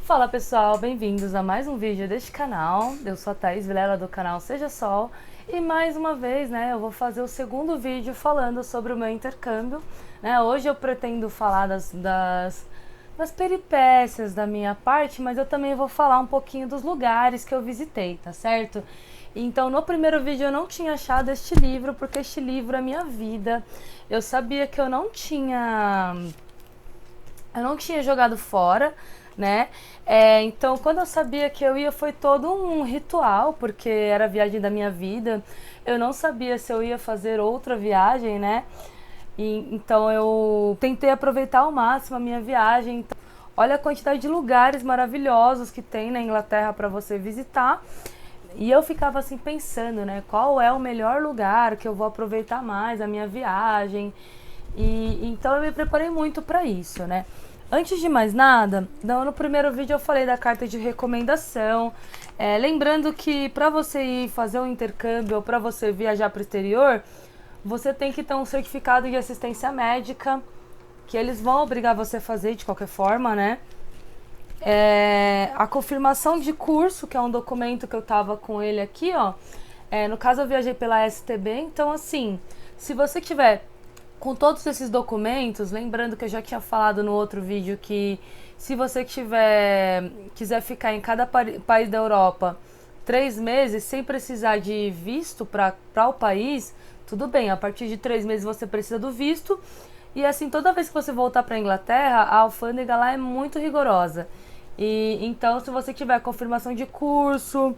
Fala pessoal, bem-vindos a mais um vídeo deste canal. Eu sou a Thaís Vilela do canal Seja Sol e mais uma vez, eu vou fazer o segundo vídeo falando sobre o meu intercâmbio. Hoje eu pretendo falar das peripécias da minha parte, mas eu também vou falar um pouquinho dos lugares que eu visitei, tá certo? Então, no primeiro vídeo eu não tinha achado este livro, porque este livro é minha vida. Eu sabia que eu não tinha jogado fora, né? Então, quando eu sabia que eu ia, foi todo um ritual, porque era a viagem da minha vida. Eu não sabia se eu ia fazer outra viagem, né? Então, eu tentei aproveitar ao máximo a minha viagem. Então, olha a quantidade de lugares maravilhosos que tem na Inglaterra para você visitar. E eu ficava assim pensando, né? Qual é o melhor lugar que eu vou aproveitar mais a minha viagem? E então eu me preparei muito para isso, né? Antes de mais nada, no primeiro vídeo eu falei da carta de recomendação. Lembrando que para você ir fazer um intercâmbio ou para você viajar para o exterior, você tem que ter um certificado de assistência médica, que eles vão obrigar você a fazer de qualquer forma, né? A confirmação de curso, que é um documento que eu tava com ele aqui, ó. No caso eu viajei pela STB, então assim, se você tiver com todos esses documentos, lembrando que eu já tinha falado no outro vídeo que se você quiser ficar em cada país da Europa 3 meses sem precisar de visto para o país, tudo bem, a partir de 3 meses você precisa do visto. E assim, toda vez que você voltar para a Inglaterra, a alfândega lá é muito rigorosa. E então, se você tiver confirmação de curso,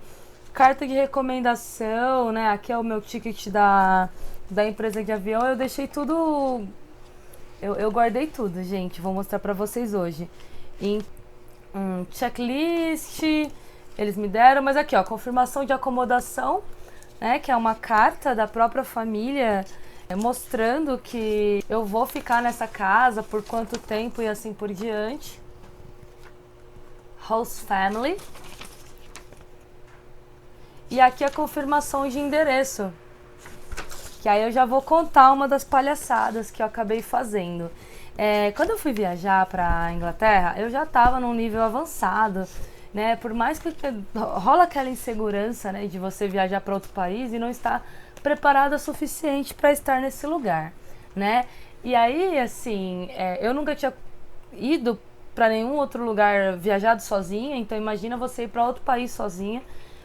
carta de recomendação, né? Aqui é o meu ticket da empresa de avião, eu deixei tudo. Eu guardei tudo, gente. Vou mostrar pra vocês hoje. Em checklist, eles me deram, mas aqui, ó, confirmação de acomodação, né? Que é uma carta da própria família mostrando que eu vou ficar nessa casa por quanto tempo e assim por diante. Host family. E aqui a confirmação de endereço. Que aí eu já vou contar uma das palhaçadas que eu acabei fazendo. Quando eu fui viajar para Inglaterra, eu já estava num nível avançado, né? Por mais que rola aquela insegurança, né, de você viajar para outro país e não estar preparada o suficiente para estar nesse lugar, né? E aí, assim, eu nunca tinha ido para nenhum outro lugar, viajado sozinha, então imagina você ir para outro país sozinha.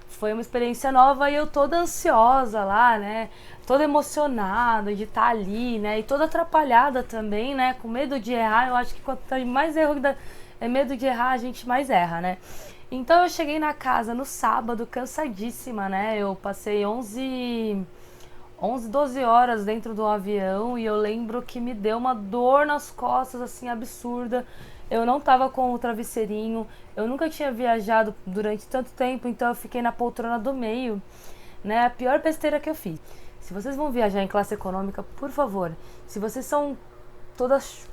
Foi uma experiência nova e eu toda ansiosa lá, né? Toda emocionada de estar ali, né? E toda atrapalhada também, né? Com medo de errar. Eu acho que quanto mais erro é medo de errar, a gente mais erra, né? Então eu cheguei na casa no sábado, cansadíssima, né? Eu passei 12 horas dentro do avião e eu lembro que me deu uma dor nas costas, assim, absurda. Eu não tava com o travesseirinho, eu nunca tinha viajado durante tanto tempo, então eu fiquei na poltrona do meio, né? A pior besteira que eu fiz. Se vocês vão viajar em classe econômica, por favor, se vocês são todas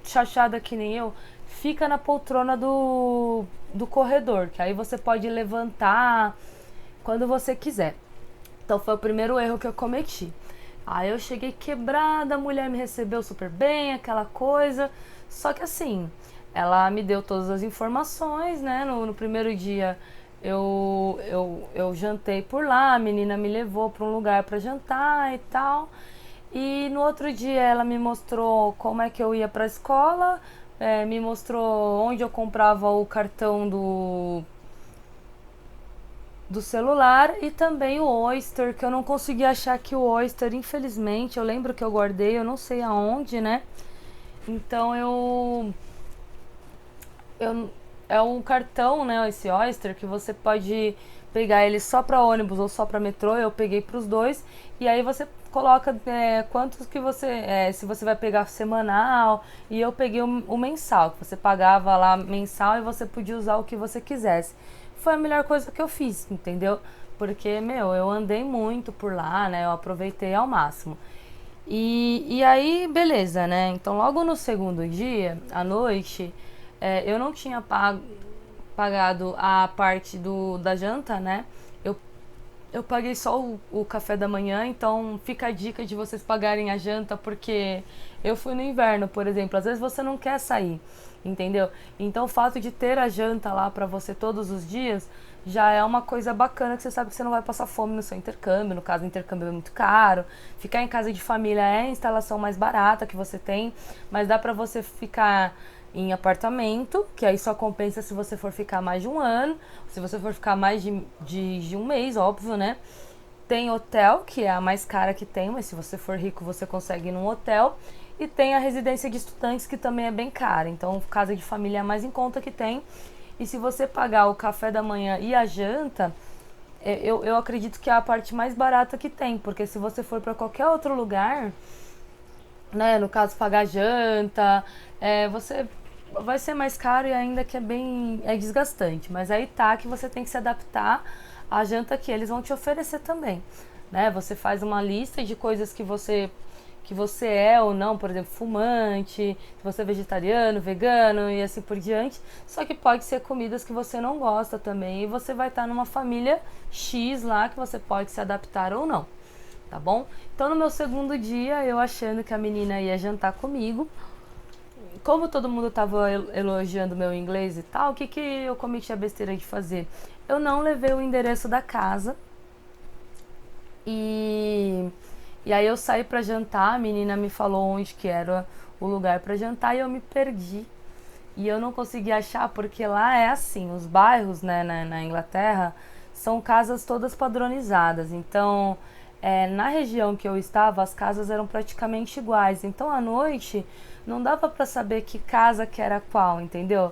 chachadas que nem eu, fica na poltrona do corredor, que aí você pode levantar quando você quiser. Então foi o primeiro erro que eu cometi. Aí eu cheguei quebrada, a mulher me recebeu super bem, aquela coisa. Só que assim, ela me deu todas as informações, né? No primeiro dia eu jantei por lá, a menina me levou para um lugar para jantar e tal. E no outro dia ela me mostrou como é que eu ia para a escola, me mostrou onde eu comprava o cartão do celular e também o Oyster, que eu não consegui achar aqui o Oyster, infelizmente. Eu lembro que eu guardei, eu não sei aonde, né? Então eu é um cartão, né, esse Oyster, que você pode pegar ele só para ônibus ou só para metrô. Eu peguei para os dois e aí você coloca quantos que você se você vai pegar semanal, e eu peguei o mensal, que você pagava lá mensal e você podia usar o que você quisesse. Foi a melhor coisa que eu fiz, entendeu? Porque, eu andei muito por lá, né? Eu aproveitei ao máximo. E aí, beleza, né? Então, logo no segundo dia, à noite, eu não tinha pagado a parte da janta, né? Eu paguei só o café da manhã, então fica a dica de vocês pagarem a janta, porque eu fui no inverno, por exemplo. Às vezes você não quer sair. entendeu? Então o fato de ter a janta lá pra você todos os dias já é uma coisa bacana, que você sabe que você não vai passar fome no seu intercâmbio. No caso, o intercâmbio é muito caro. Ficar em casa de família é a instalação mais barata que você tem, mas dá pra você ficar em apartamento, que aí só compensa se você for ficar mais de um ano, se você for ficar mais de um mês, óbvio, né? Tem hotel, que é a mais cara que tem, mas se você for rico você consegue ir num hotel. E tem a residência de estudantes, que também é bem cara. Então, casa de família é a mais em conta que tem. E se você pagar o café da manhã e a janta, eu acredito que é a parte mais barata que tem. Porque se você for para qualquer outro lugar, né, no caso pagar janta, você vai ser mais caro, e ainda que é desgastante. Mas aí tá que você tem que se adaptar à janta que eles vão te oferecer também, né? Você faz uma lista de coisas que você é ou não, por exemplo, fumante, se você é vegetariano, vegano e assim por diante. Só que pode ser comidas que você não gosta também, e você vai estar numa família X lá, que você pode se adaptar ou não, tá bom? Então, no meu segundo dia, eu achando que a menina ia jantar comigo, como todo mundo tava elogiando meu inglês e tal, o que que eu cometi a besteira de fazer? Eu não levei o endereço da casa, e e aí eu saí pra jantar, a menina me falou onde que era o lugar pra jantar, e eu me perdi. E eu não consegui achar, porque lá é assim, os bairros, né, na Inglaterra, são casas todas padronizadas. Então, na região que eu estava, as casas eram praticamente iguais. Então, à noite, não dava pra saber que casa que era qual, entendeu?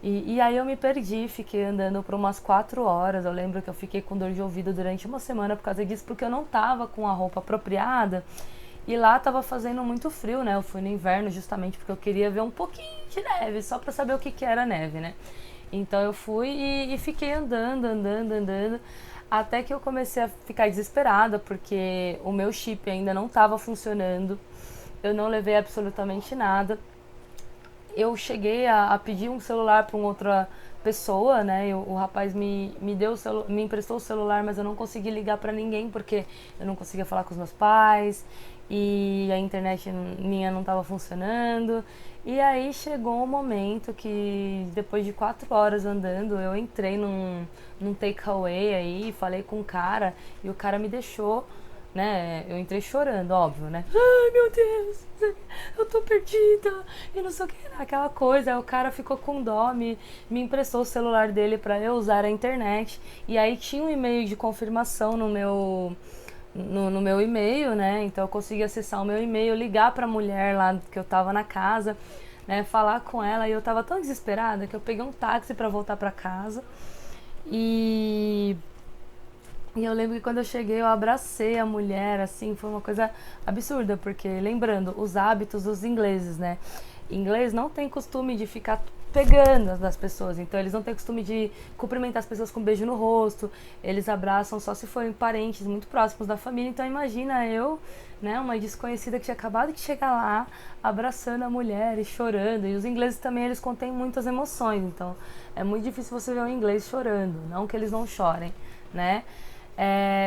E aí eu me perdi, fiquei andando por umas 4 horas. Eu lembro que eu fiquei com dor de ouvido durante uma semana por causa disso, porque eu não tava com a roupa apropriada. E lá tava fazendo muito frio, né? Eu fui no inverno justamente porque eu queria ver um pouquinho de neve, só pra saber o que que era neve, né? Então eu fui e fiquei andando, andando, andando, até que eu comecei a ficar desesperada, porque o meu chip ainda não tava funcionando. Eu não levei absolutamente nada. Eu cheguei a pedir um celular para uma outra pessoa, né? O rapaz me deu me emprestou o celular, mas eu não consegui ligar para ninguém, porque eu não conseguia falar com os meus pais, e a internet minha não estava funcionando. E aí chegou um momento que, depois de 4 horas andando, eu entrei num takeaway aí, falei com o cara, e o cara me deixou, né? Eu entrei chorando, óbvio, né? Ai, meu Deus, eu tô perdida e não sei o que, aquela coisa. Aí o cara ficou com dó, me emprestou o celular dele pra eu usar a internet. E aí tinha um e-mail de confirmação no meu e-mail, né? Então eu consegui acessar o meu e-mail, ligar pra mulher lá que eu tava na casa, né? Falar com ela. E eu tava tão desesperada que eu peguei um táxi pra voltar pra casa. E e eu lembro que quando eu cheguei, eu abracei a mulher, assim, foi uma coisa absurda, porque, lembrando, os hábitos dos ingleses, né? Inglês não tem costume de ficar pegando das pessoas, então eles não têm costume de cumprimentar as pessoas com um beijo no rosto, eles abraçam só se forem parentes muito próximos da família. Então imagina eu, né, uma desconhecida que tinha acabado de chegar lá, abraçando a mulher e chorando. E os ingleses também, eles contêm muitas emoções, então é muito difícil você ver um inglês chorando, não que eles não chorem, né?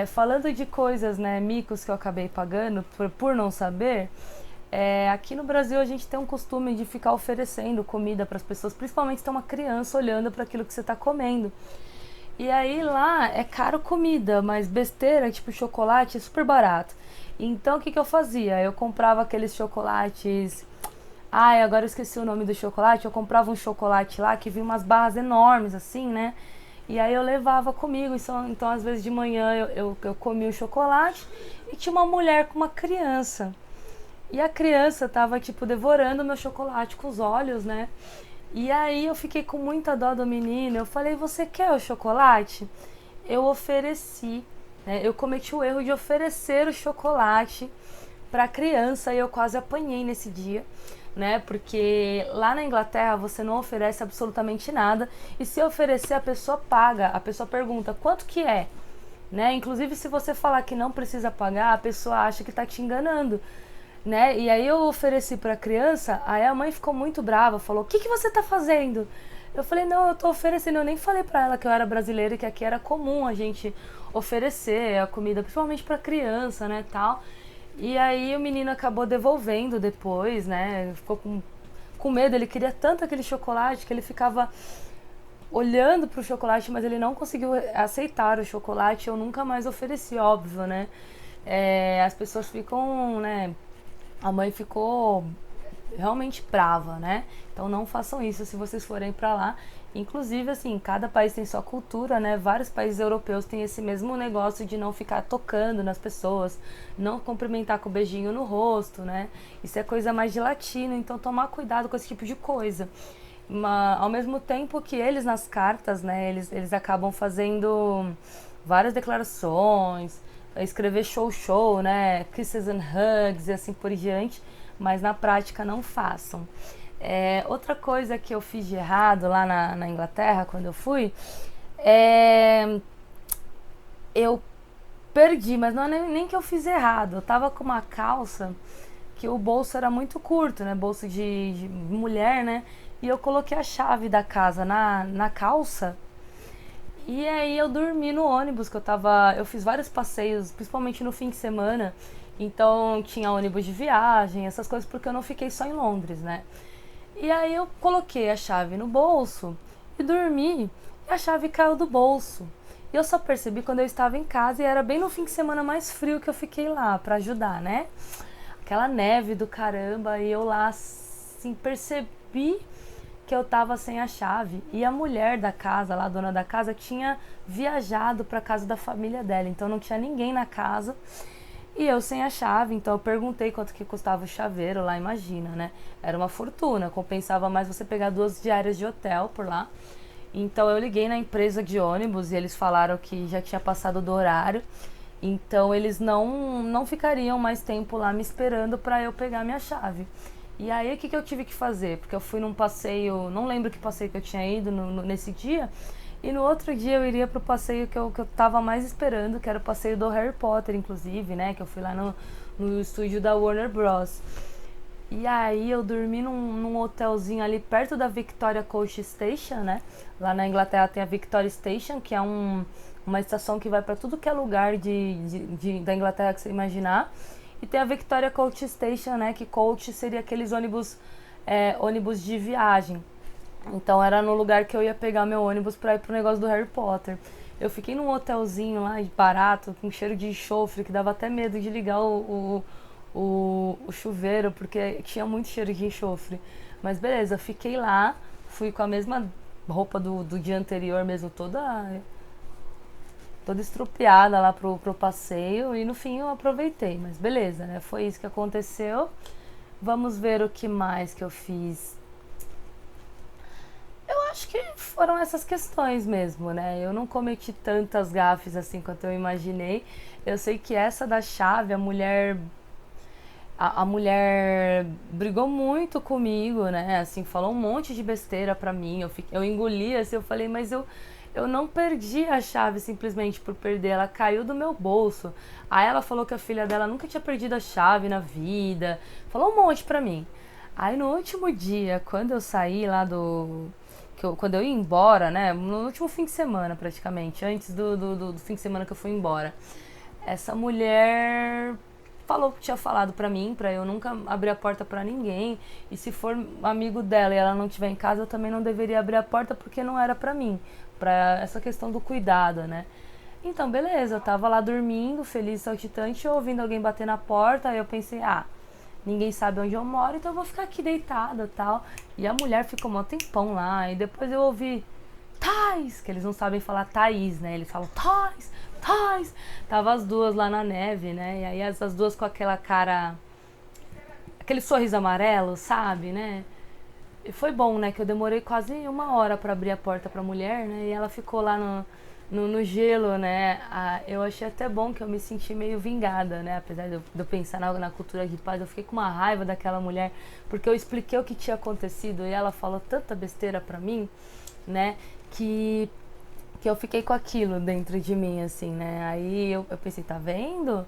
Falando de coisas, né, micos que eu acabei pagando por não saber, aqui no Brasil a gente tem um costume de ficar oferecendo comida para as pessoas, principalmente se tem uma criança olhando para aquilo que você está comendo. E aí lá é caro comida, mas besteira, tipo chocolate, é super barato. Então o que que eu fazia? Eu comprava aqueles chocolates. Ai, agora eu esqueci o nome do chocolate. Eu comprava um chocolate lá que vinha umas barras enormes, assim, né? E aí eu levava comigo. Então às vezes de manhã eu comia o chocolate, e tinha uma mulher com uma criança. E a criança tava, tipo, devorando meu chocolate com os olhos, né? E aí eu fiquei com muita dó do menino. Eu falei: você quer o chocolate? Eu ofereci, né? Eu cometi o erro de oferecer o chocolate pra criança, e eu quase apanhei nesse dia, né? Porque lá na Inglaterra você não oferece absolutamente nada, e se oferecer, a pessoa paga. A pessoa pergunta quanto que é, né? Inclusive, se você falar que não precisa pagar, a pessoa acha que tá te enganando, né? E aí eu ofereci pra criança, aí a mãe ficou muito brava, falou: o que que você tá fazendo? Eu falei: não, eu tô oferecendo. Eu nem falei pra ela que eu era brasileira e que aqui era comum a gente oferecer a comida, principalmente pra criança, né, tal. E aí o menino acabou devolvendo depois, né? Ficou com com medo, ele queria tanto aquele chocolate que ele ficava olhando pro chocolate, mas ele não conseguiu aceitar o chocolate. Eu nunca mais ofereci, óbvio, né? As pessoas ficam, né? A mãe ficou realmente brava, né? Então não façam isso se vocês forem pra lá. Inclusive, assim, cada país tem sua cultura, né? Vários países europeus têm esse mesmo negócio de não ficar tocando nas pessoas, não cumprimentar com o beijinho no rosto, né? Isso é coisa mais de latino, então tomar cuidado com esse tipo de coisa. Ao mesmo tempo que eles nas cartas, né? Eles acabam fazendo várias declarações, escrever show, né? Kisses and hugs e assim por diante, mas na prática não façam. Outra coisa que eu fiz de errado lá na Inglaterra, quando eu fui, eu perdi, mas não é nem que eu fiz errado. Eu tava com uma calça que o bolso era muito curto, né? Bolso de mulher, né? E eu coloquei a chave da casa na calça. E aí eu dormi no ônibus, que eu fiz vários passeios, principalmente no fim de semana. Então tinha ônibus de viagem, essas coisas, porque eu não fiquei só em Londres, né? E aí eu coloquei a chave no bolso e dormi, e a chave caiu do bolso. E eu só percebi quando eu estava em casa, e era bem no fim de semana mais frio que eu fiquei lá pra ajudar, né? Aquela neve do caramba, e eu lá assim percebi que eu tava sem a chave. E a mulher da casa, lá, a dona da casa, tinha viajado pra casa da família dela, então não tinha ninguém na casa. E eu sem a chave, então eu perguntei quanto que custava o chaveiro lá, imagina, né? Era uma fortuna, compensava mais você pegar 2 diárias de hotel por lá. Então eu liguei na empresa de ônibus e eles falaram que já tinha passado do horário. Então eles não ficariam mais tempo lá me esperando para eu pegar minha chave. E aí o que eu tive que fazer? Porque eu fui num passeio, não lembro que passeio que eu tinha ido nesse dia. E no outro dia eu iria pro passeio que eu tava mais esperando, que era o passeio do Harry Potter, inclusive, né? Que eu fui lá no estúdio da Warner Bros. E aí eu dormi num hotelzinho ali perto da Victoria Coach Station, né? Lá na Inglaterra tem a Victoria Station, que é uma estação que vai para tudo que é lugar da Inglaterra que você imaginar. E tem a Victoria Coach Station, né? Que coach seria aqueles ônibus de viagem. Então era no lugar que eu ia pegar meu ônibus pra ir pro negócio do Harry Potter. Eu fiquei num hotelzinho lá, barato, com cheiro de enxofre, que dava até medo de ligar o chuveiro, porque tinha muito cheiro de enxofre. Mas beleza, fiquei lá, fui com a mesma roupa do dia anterior mesmo, toda estrupiada lá pro passeio, e no fim eu aproveitei. Mas beleza, né? Foi isso que aconteceu. Vamos ver o que mais que eu fiz. Eu acho que foram essas questões mesmo, né? Eu não cometi tantas gafes assim quanto eu imaginei. Eu sei que essa da chave, a mulher brigou muito comigo, né? Assim, falou um monte de besteira pra mim. Eu engoli, assim, eu falei, mas eu não perdi a chave simplesmente por perder. Ela caiu do meu bolso. Aí ela falou que a filha dela nunca tinha perdido a chave na vida. Falou um monte pra mim. Aí no último dia, quando eu saí lá quando eu ia embora, né? No último fim de semana, praticamente, antes do fim de semana que eu fui embora, essa mulher falou que tinha falado pra mim, pra eu nunca abrir a porta pra ninguém. E se for amigo dela e ela não estiver em casa, eu também não deveria abrir a porta porque não era pra mim. Pra essa questão do cuidado, né? Então, beleza, eu tava lá dormindo, feliz, saltitante, ouvindo alguém bater na porta. Aí eu pensei, ninguém sabe onde eu moro, então eu vou ficar aqui deitada e tal. E a mulher ficou um tempão lá. E depois eu ouvi Thais, que eles não sabem falar Thaís, né? Eles falam Thais, Thais. Tava as duas lá na neve, né? E aí essas duas com aquela cara, aquele sorriso amarelo, sabe, né? E foi bom, né? Que eu demorei quase 1 hora pra abrir a porta pra mulher, né? E ela ficou lá no gelo, né? Eu achei até bom que eu me senti meio vingada, né? Apesar de eu pensar na cultura de paz, eu fiquei com uma raiva daquela mulher, porque eu expliquei o que tinha acontecido e ela falou tanta besteira pra mim, né? Que eu fiquei com aquilo dentro de mim, assim, né? Aí eu pensei, tá vendo?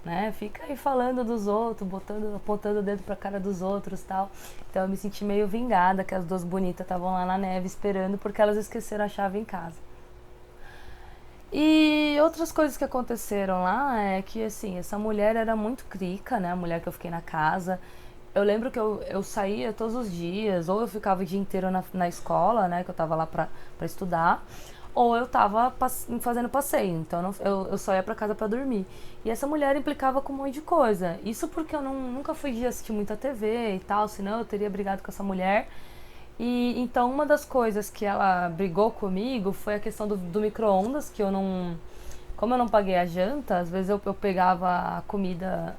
Né? Fica aí falando dos outros, apontando o dedo pra cara dos outros, tal. Então eu me senti meio vingada que as duas bonitas estavam lá na neve esperando porque elas esqueceram a chave em casa. E outras coisas que aconteceram lá é que, assim, essa mulher era muito crica, né? A mulher que eu fiquei na casa. Eu lembro que eu saía todos os dias, ou eu ficava o dia inteiro na escola, né, que eu tava lá pra estudar, ou eu tava fazendo passeio, então eu só ia pra casa pra dormir. E essa mulher implicava com um monte de coisa. Isso porque eu nunca fui de assistir muita TV e tal, senão eu teria brigado com essa mulher. E então uma das coisas que ela brigou comigo foi a questão do micro-ondas, que eu não. Como eu não paguei a janta, às vezes eu pegava a comida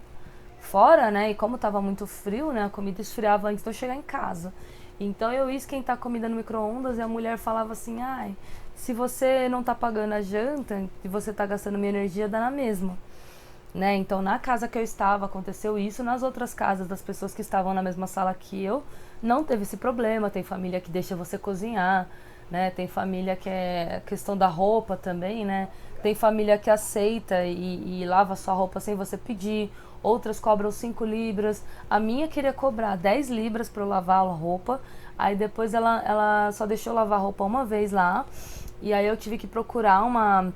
fora, né? E como tava muito frio, né? A comida esfriava antes de eu chegar em casa. Então eu ia esquentar a comida no micro-ondas e a mulher falava assim: ai, se você não tá pagando a janta e você tá gastando minha energia, dá na mesma. Né? Então, na casa que eu estava, aconteceu isso. Nas outras casas das pessoas que estavam na mesma sala que eu, não teve esse problema. Tem família que deixa você cozinhar, né? Tem família que é questão da roupa também, né? Tem família que aceita e lava sua roupa sem você pedir. Outras cobram 5 libras. A minha queria cobrar 10 libras para eu lavar a roupa. Aí depois ela só deixou eu lavar a roupa uma vez lá. E aí eu tive que procurar uma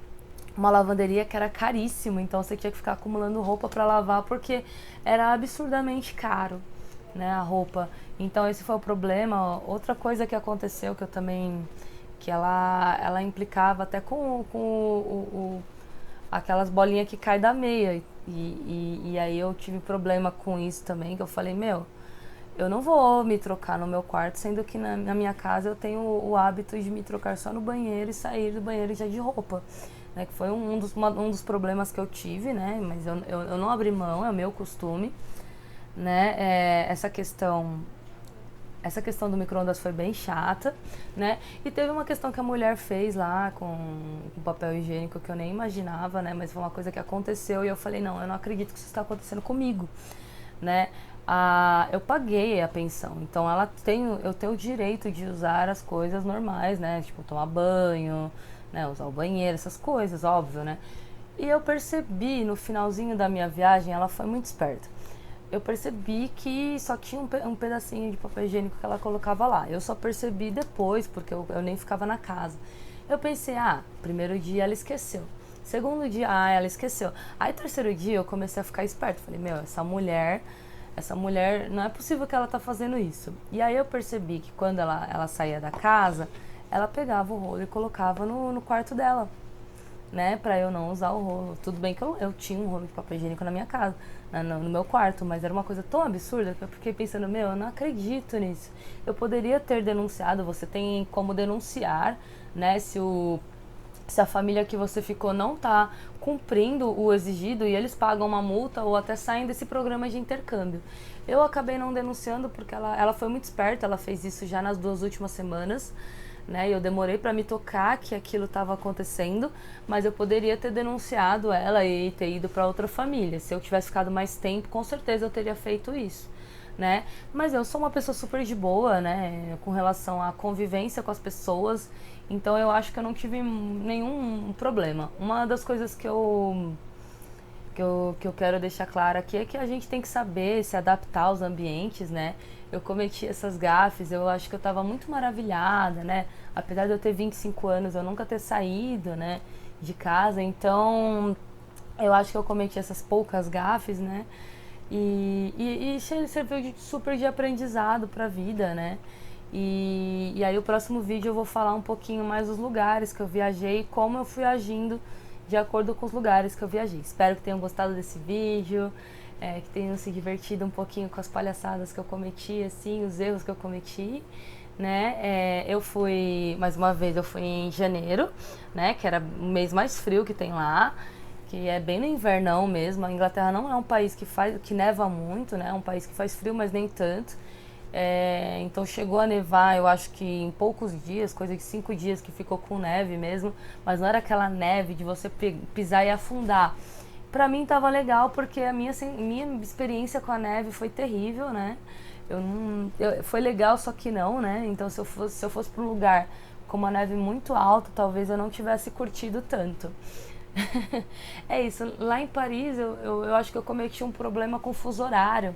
lavanderia que era caríssimo, então você tinha que ficar acumulando roupa para lavar porque era absurdamente caro, né, a roupa. Então esse foi o problema. Outra coisa que aconteceu que eu também que ela implicava até com aquelas bolinhas que caem da meia e aí eu tive problema com isso também, que eu falei, meu, eu não vou me trocar no meu quarto, sendo que na minha casa eu tenho o hábito de me trocar só no banheiro e sair do banheiro já de roupa. Né, que foi um dos problemas que eu tive, né? Mas eu não abri mão, é o meu costume. Né? Essa questão do micro-ondas foi bem chata, né? E teve uma questão que a mulher fez lá com papel higiênico que eu nem imaginava, né? Mas foi uma coisa que aconteceu e eu falei, não, eu não acredito que isso está acontecendo comigo, né? Eu paguei a pensão, então eu tenho o direito de usar as coisas normais, né? Tipo, tomar banho, né? Usar o banheiro, essas coisas, óbvio, né? E eu percebi no finalzinho da minha viagem, ela foi muito esperta. Eu percebi que só tinha um pedacinho de papel higiênico que ela colocava lá. Eu só percebi depois, porque eu nem ficava na casa. Eu pensei, primeiro dia ela esqueceu. Segundo dia, ela esqueceu. Aí terceiro dia eu comecei a ficar esperto. Falei, meu, essa mulher, não é possível que ela tá fazendo isso. E aí eu percebi que quando ela saía da casa, ela pegava o rolo e colocava no quarto dela, né, pra eu não usar o rolo. Tudo bem que eu tinha um rolo de papel higiênico na minha casa, no meu quarto, mas era uma coisa tão absurda que eu fiquei pensando, meu, eu não acredito nisso. Eu poderia ter denunciado, você tem como denunciar, né, se a família que você ficou não tá cumprindo o exigido e eles pagam uma multa ou até saem desse programa de intercâmbio. Eu acabei não denunciando porque ela foi muito esperta, ela fez isso já nas 2 últimas semanas, né? Eu demorei para me tocar que aquilo estava acontecendo, mas eu poderia ter denunciado ela e ter ido para outra família. Se eu tivesse ficado mais tempo, com certeza eu teria feito isso, né? Mas eu sou uma pessoa super de boa, né? Com relação à convivência com as pessoas, então eu acho que eu não tive nenhum problema. Uma das coisas que eu quero deixar claro aqui é que a gente tem que saber se adaptar aos ambientes, né? Eu cometi essas gafes, eu acho que eu estava muito maravilhada, né? Apesar de eu ter 25 anos, eu nunca ter saído, né, de casa, então eu acho que eu cometi essas poucas gafes, né? E serviu super de aprendizado pra vida, né? E aí o próximo vídeo eu vou falar um pouquinho mais dos lugares que eu viajei e como eu fui agindo de acordo com os lugares que eu viajei. Espero que tenham gostado desse vídeo, que tenham se divertido um pouquinho com as palhaçadas que eu cometi, assim, os erros que eu cometi, né? Eu fui, mais uma vez, eu fui em janeiro, né? Que era o mês mais frio que tem lá, que é bem no invernão mesmo. A Inglaterra não é um país que neva muito, né? É um país que faz frio, mas nem tanto. Então chegou a nevar, eu acho que em poucos dias, coisa de 5 dias que ficou com neve mesmo, mas não era aquela neve de você pisar e afundar. Pra mim tava legal porque a minha experiência com a neve foi terrível, né? Foi legal, só que não, né? Então se eu fosse pra um lugar com uma neve muito alta, talvez eu não tivesse curtido tanto. É isso, lá em Paris eu acho que eu cometi um problema com o fuso horário.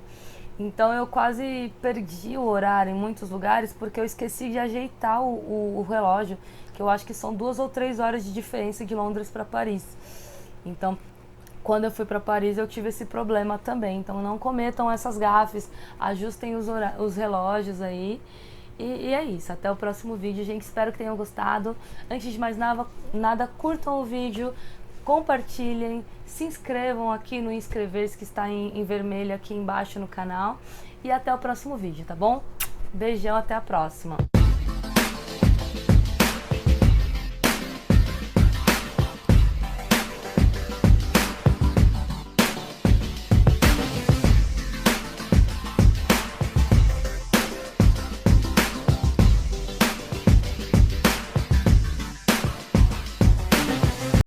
Então eu quase perdi o horário em muitos lugares porque eu esqueci de ajeitar o relógio, que eu acho que são 2 ou 3 horas de diferença de Londres para Paris. Então quando eu fui para Paris eu tive esse problema também. Então não cometam essas gafes, ajustem os relógios aí. E é isso, até o próximo vídeo, gente. Espero que tenham gostado. Antes de mais nada, curtam o vídeo, compartilhem, se inscrevam aqui no inscrever-se que está em vermelho aqui embaixo no canal. E até o próximo vídeo, tá bom? Beijão, até a próxima.